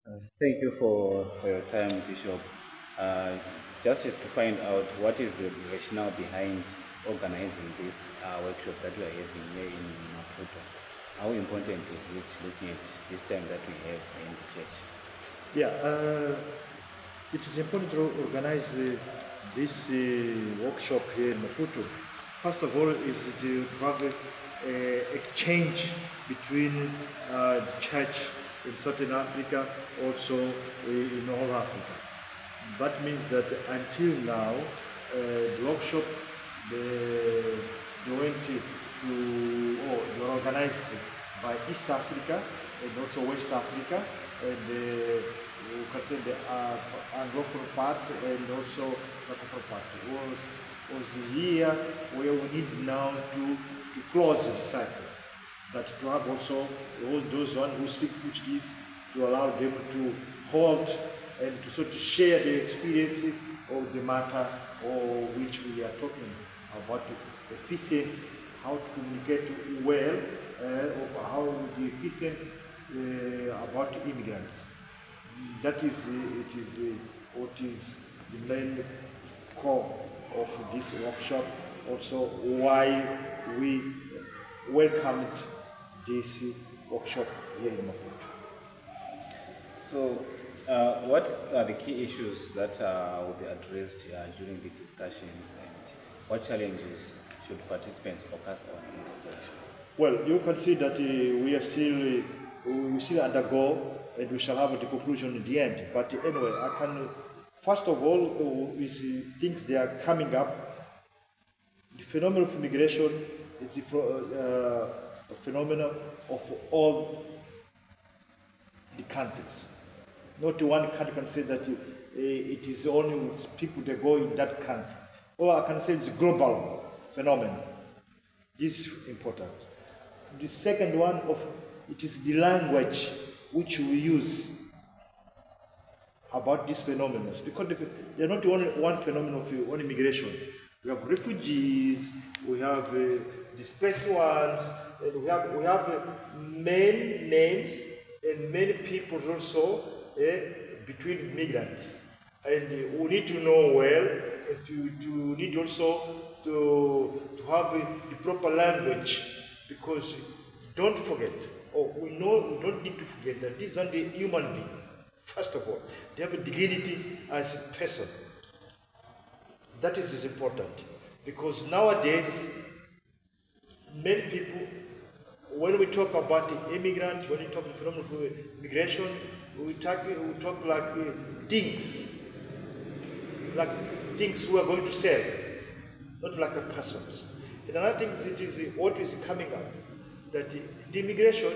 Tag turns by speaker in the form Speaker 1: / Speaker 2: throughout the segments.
Speaker 1: Thank you for your time, Bishop. Uh, just to find out what is the rationale behind organizing this workshop that we are having here in Maputo. How important is it looking at this time that we have in the church?
Speaker 2: Yeah, it is important to organize this workshop here in Maputo. First of all, is to have a exchange between the church in Southern Africa, also in all Africa. That means that until now, the workshop they went or they were organized by East Africa and also West Africa, and you can say the Anglophone part and also Francophone part was here where we need now to close the cycle. That to have also all those ones who speak Portuguese to allow them to hold and to sort of share the experiences of the matter or which we are talking about efficiency, how to communicate well, or how to be efficient about immigrants. That is, it is what is the main core of this workshop. Also, why we welcomed this workshop here in Maputo.
Speaker 1: So, what are the key issues that will be addressed during the discussions, and what challenges should participants focus on in this workshop?
Speaker 2: Well, you can see that we still undergo, and we shall have the conclusion in the end. But anyway, I can first of all is things they are coming up. The phenomenon of immigration is a phenomenon of all the countries. Not one country can say that it is only with people that go in that country. Or I can say it's a global phenomenon. This is important. The second one of it is the language which we use about these phenomena. Because they're not only one phenomenon of one immigration. We have refugees, we have displaced ones, and we have many names and many people also between migrants. And we need to know well, and to need also to have the proper language, because don't forget, or we don't need to forget that these are the human beings. First of all, they have a dignity as a person. That is important, because nowadays many people, when we talk about the immigrants, when we talk the phenomenon of immigration, we talk like things we are going to sell, not like a persons. And another thing is, it is what is coming up, that the immigration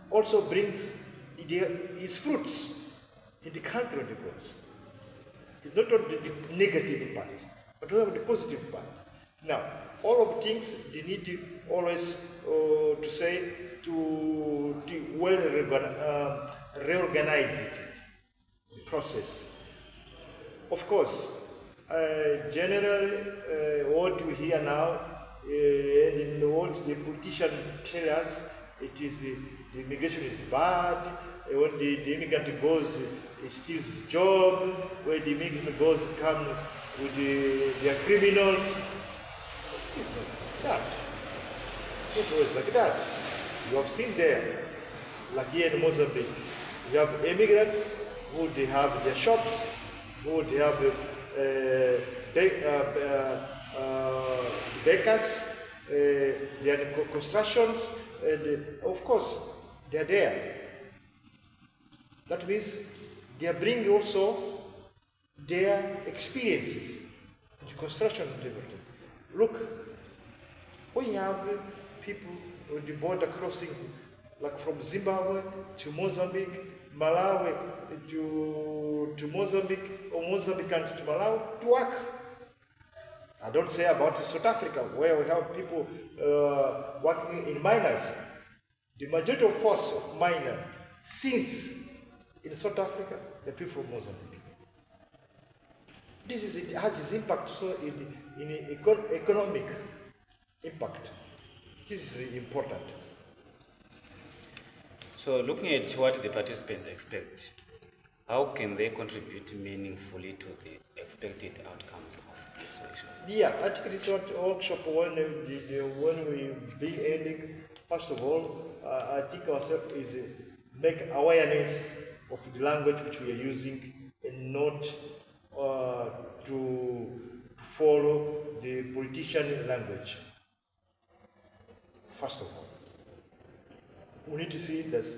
Speaker 2: also brings its fruits in the country it goes. It's not only the negative part, but also the positive part. Now, all of things they need to always to say to well reorganize it, the process. Of course, generally, what we hear now, and what the politicians tell us, it is the immigration is bad. When the immigrant goes, he steals his job. When the immigrant goes, comes with their criminals. It's not that. It's not always like that. You have seen there, like here in Mozambique, you have immigrants who they have their shops, who they have bakers, their constructions, and of course, they are there. That means they are bringing also their experiences into construction and everything. Look, we have people on the border crossing, like from Zimbabwe to Mozambique, Malawi to Mozambique, or Mozambicans to Malawi to work. I don't say about South Africa, where we have people working in miners. The majority of force of miners since in South Africa, the people from Mozambique. It has its impact so in economic impact. This is important.
Speaker 1: So looking at what the participants expect, how can they contribute meaningfully to the expected outcomes of this workshop?
Speaker 2: Yeah, I think this workshop, when we be ending, first of all, I think ourselves is make awareness of the language which we are using and not to follow the politician language. First of all, we need to see this,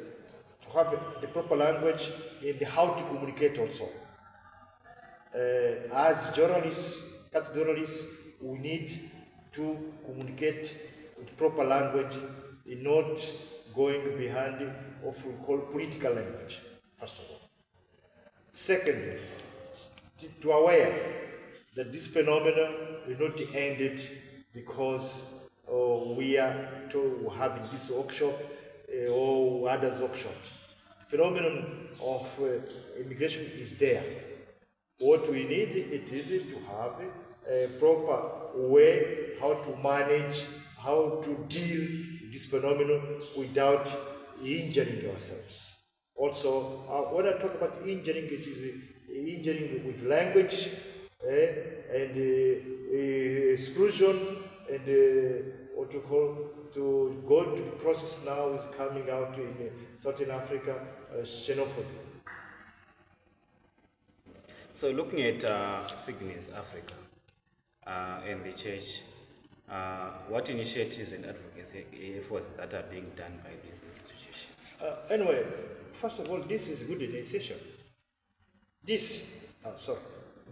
Speaker 2: to have the proper language and how to communicate also. As journalists, we need to communicate with proper language, not going behind what we call political language, first of all. Secondly, to aware that this phenomenon will not end it because we are having this workshop or others workshops. The phenomenon of immigration is there. What we need it is to have a proper way how to manage, how to deal with this phenomenon without injuring ourselves. Also, when I talk about injuring, it is injuring with language and exclusion and what you call to go to the process now is coming out in Southern Africa, xenophobia.
Speaker 1: So looking at Cygnus Africa and the church, what initiatives and advocacy efforts that are being done by these institutions?
Speaker 2: Anyway, first of all, this is a good initiation. This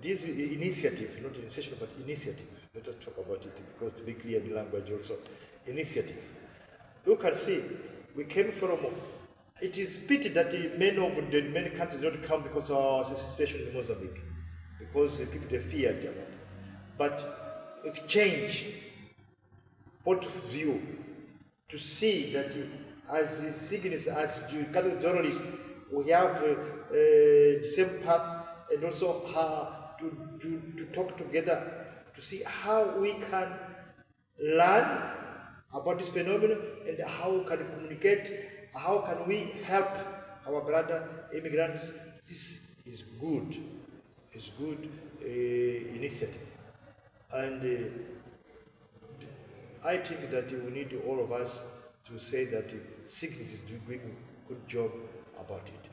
Speaker 2: initiative, not initiation, but initiative. Let us talk about it because to be clear in the language also. Initiative. You can see, we came from, it is pity that many countries don't come because of our situation in Mozambique, because the people, they feared about it. But change point of view to see that as Cygnus, as Catholic journalists, we have the same path and also to talk together to see how we can learn about this phenomenon and how we can communicate, how can we help our brother immigrants. This is good. It's good initiative. And I think that we need all of us to say that Cygnus is doing a good job about it.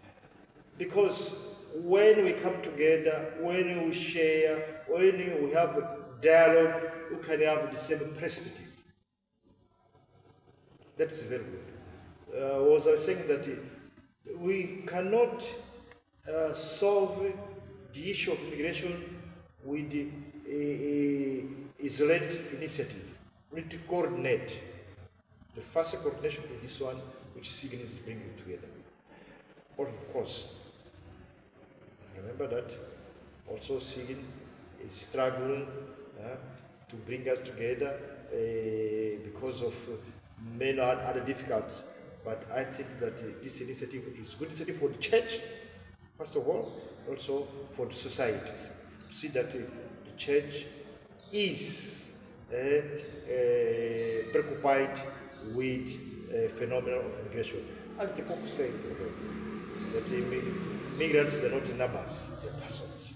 Speaker 2: Because when we come together, when we share, when we have dialogue, we can have the same perspective. That's very good. Was I saying that we cannot solve the issue of immigration with isolate initiative. We need to coordinate. The first coordination is this one, which Cygnus is bringing together. But of course, remember that also Cygnus is struggling to bring us together because of many other difficulties. But I think that this initiative is good initiative for the church, first of all, also for the societies. See that the church is preoccupied with phenomenon of immigration. As the Pope said, that migrants are not numbers, they're persons.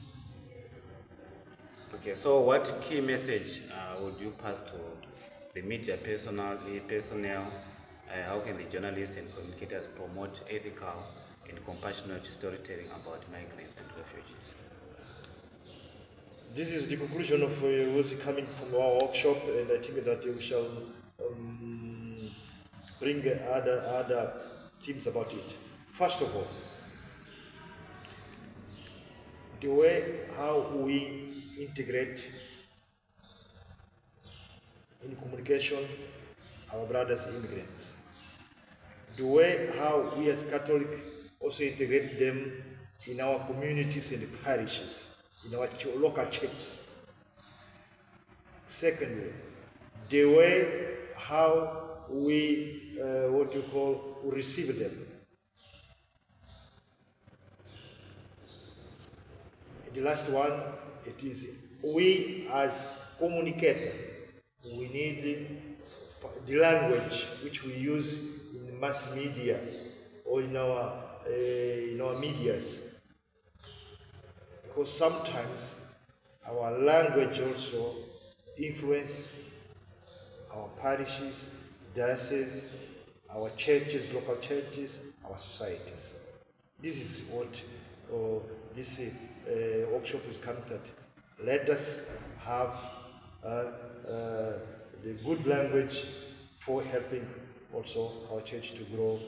Speaker 1: Okay, so what key message would you pass to the media personnel? How can the journalists and communicators promote ethical and compassionate storytelling about migrants and refugees?
Speaker 2: This is the conclusion of what's coming from our workshop, and I think that we shall bring other themes about it. First of all, the way how we integrate in communication our brothers immigrants. The way how we as Catholics also integrate them in our communities and parishes, in our local churches. Secondly, the way how we receive them. The last one, it is we as communicators, we need the language which we use in mass media or in our medias. Because sometimes our language also influence our parishes, dioceses, our churches, local churches, our societies. This is what this workshop is coming at. Let us have the good language for helping also our church to grow,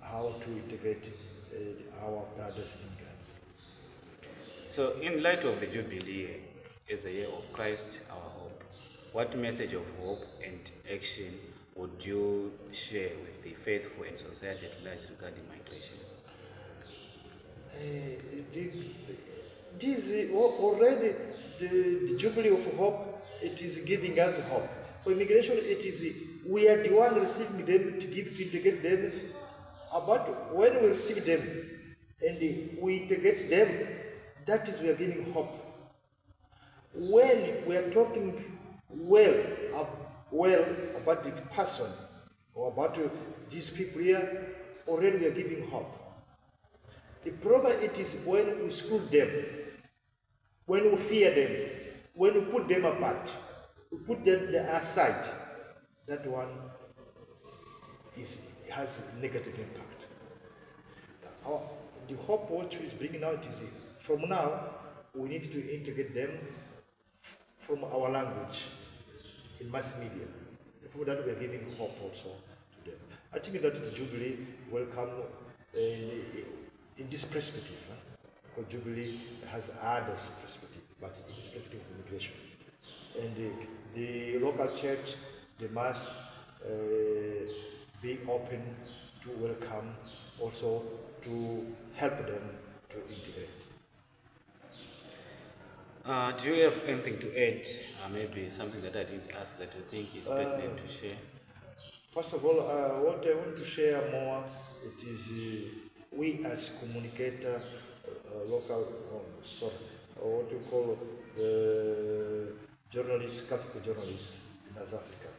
Speaker 2: how to integrate our brothers in Christ.
Speaker 1: So, in light of the Jubilee as a year of Christ, our hope, what message of hope and action would you share with the faithful and society at large regarding migration?
Speaker 2: Already the Jubilee of Hope, it is giving us hope. For immigration, it is we are the one receiving them to integrate them. But when we receive them and we integrate them, that is we are giving hope. When we are talking well about the person or about these people here, already we are giving hope. The problem it is when we school them, when we fear them, when we put them apart, we put them aside. That one has negative impact. The hope what is bringing out is from now we need to integrate them from our language in mass media. For that we are giving hope also to them. I think that the Jubilee will come in this perspective. Because Jubilee has other perspective, but in this perspective of immigration. And the local church, they must be open to welcome, also to help them to integrate.
Speaker 1: Do you have anything to add? Maybe something that I didn't ask that you think is pertinent to share?
Speaker 2: First of all, what I want to share more, it is we as communicator, local, what you call journalists, Catholic journalists in South Africa.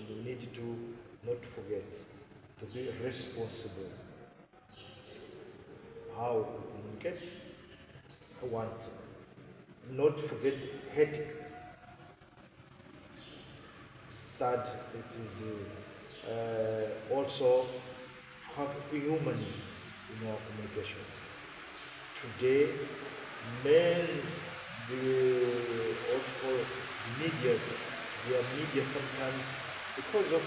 Speaker 2: You need to not forget to be responsible. How we communicate. I want not forget hate. Third, it is also to have humanism in our communication. Today, media, media sometimes, because of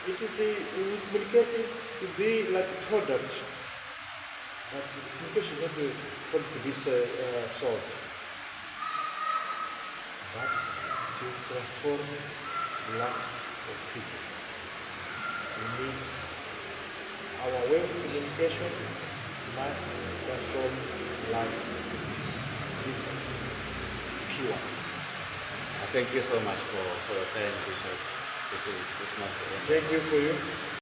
Speaker 2: it is communicating to be like a product. But communication is not a product to be sold, but to transform the lives of people. We need our way of communication must transform life, business, pure.
Speaker 1: Thank you so much for your time, Bishop. This is much.
Speaker 2: Thank you for you.